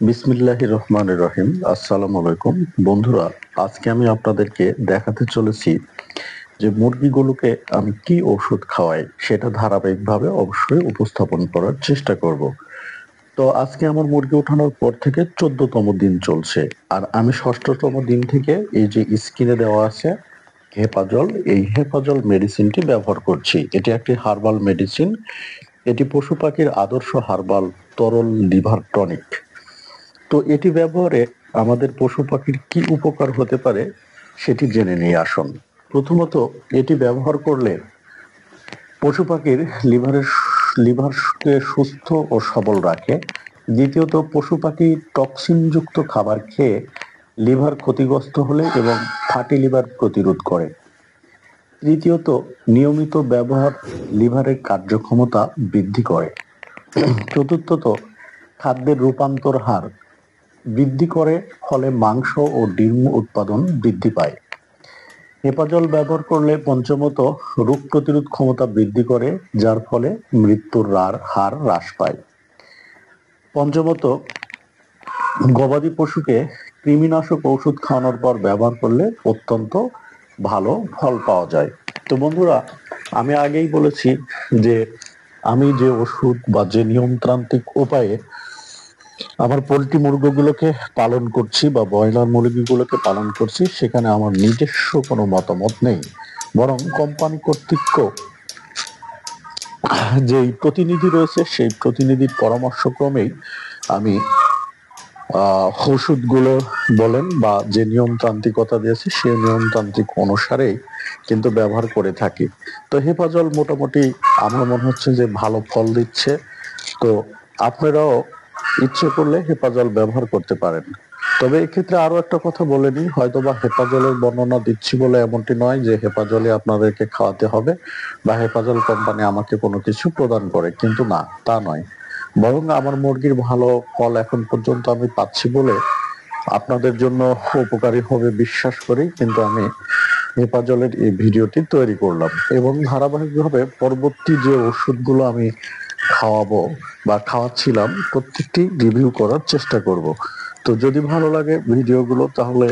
বিসমিল্লাহির রহমানির রহিম। আসসালামু আলাইকুম বন্ধুরা, আজকে আমি আপনাদেরকে দেখাতে চলেছি যে মুরগিগুলোকে আমি কি ওষুধ খাওয়াই সেটা ধারাবাহিকভাবে অবশ্যই উপস্থাপন করার চেষ্টা করব। তো আজকে আমার মুরগি ওঠানোর পর থেকে 14তম দিন চলছে, আর আমি 6ষ্ঠতম দিন থেকে এই যে স্ক্রিনে দেওয়া আছে হেপাজল, এই হেপাজল মেডিসিনটি ব্যবহার করছি। এটি একটি হার্বাল মেডিসিন। এটি পশু পাখির আদর্শ হার্বাল তরল লিভার টনিক। তো এটি ব্যবহারে আমাদের পশু পাখির কি উপকার হতে পারে সেটি জেনে নিয়ে আসুন। প্রথমত, এটি ব্যবহার করলে পশু পাখির লিভারকে সুস্থ ও সবল রাখে। দ্বিতীয়ত, পশু পাখি টক্সিনযুক্ত খাবার খেয়ে লিভার ক্ষতিগ্রস্ত হলে এবং ফ্যাটি লিভার প্রতিরোধ করে। তৃতীয়ত, নিয়মিত ব্যবহার লিভারের কার্যক্ষমতা বৃদ্ধি করে। চতুর্থত, খাদ্যের রূপান্তর হার বৃদ্ধি করে, ফলে মাংস ও ডিম উৎপাদন বৃদ্ধি পায়। হেপাজল ব্যবহার করলে পঞ্চমত, রোগ প্রতিরোধ ক্ষমতা বৃদ্ধি করে, যার ফলে মৃত্যুর হার হ্রাস পায়। পঞ্চমত, গবাদি পশুকে কৃমিনাশক ওষুধ খাওয়ানোর পর ব্যবহার করলে অত্যন্ত ভালো ফল পাওয়া যায়। তো বন্ধুরা, আমি আগেই বলেছি যে আমি যে ওষুধ বা যে নিয়মতান্ত্রিক উপায়ে আমার পোল্ট্রি মুরগিগুলোকে পালন করছি বা ব্রয়লার মুরগিগুলোকে পালন করছি, সেখানে আমার নিজস্ব কোনো মতামত নেই, বরং কোম্পানি কর্তৃক যেই প্রতিনিধি রয়েছে সেই প্রতিনিধির পরামর্শক্রমেই আমি ওষুধগুলো বলেন বা যে নিয়মতান্ত্রিকতা দিয়েছে সেই নিয়মতান্ত্রিক অনুসারেই কিন্তু ব্যবহার করে থাকি। তো হেফাজল মোটামুটি আমার মনে হচ্ছে যে ভালো ফল দিচ্ছে। তো আপনারাও ইচ্ছে করলে হেফাজল ব্যবহার করতে পারেন। তবে এক্ষেত্রে আরো একটা কথা বলে নিই, হয়তোবা হেফাজলের বর্ণনা দিচ্ছি বলে এমনটি নয় যে হেফাজলে আপনাদেরকে খাওয়াতে হবে বা হেফাজল কোম্পানি আমাকে কোনো কিছু প্রদান করে, কিন্তু না, তা নয়। বরং আমার মুরগির ভালো ফল এখন পর্যন্ত আমি পাচ্ছি বলে আপনাদের জন্য উপকারী হবে বিশ্বাস করি কিন্তু আমি হেফাজলের এই ভিডিওটি তৈরি করলাম, এবং ধারাবাহিকভাবে পরবর্তী যে ওষুধগুলো আমি খাওয়াবো বা খাওয়াচ্ছিলাম প্রত্যেকটি রিভিউ করার চেষ্টা করব। তো যদি ভালো লাগে ভিডিওগুলো, তাহলে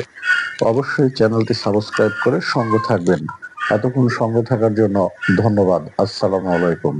অবশ্যই চ্যানেলটি সাবস্ক্রাইব করে সঙ্গে থাকবেন। এতক্ষণ সঙ্গে থাকার জন্য ধন্যবাদ। আসসালামু আলাইকুম।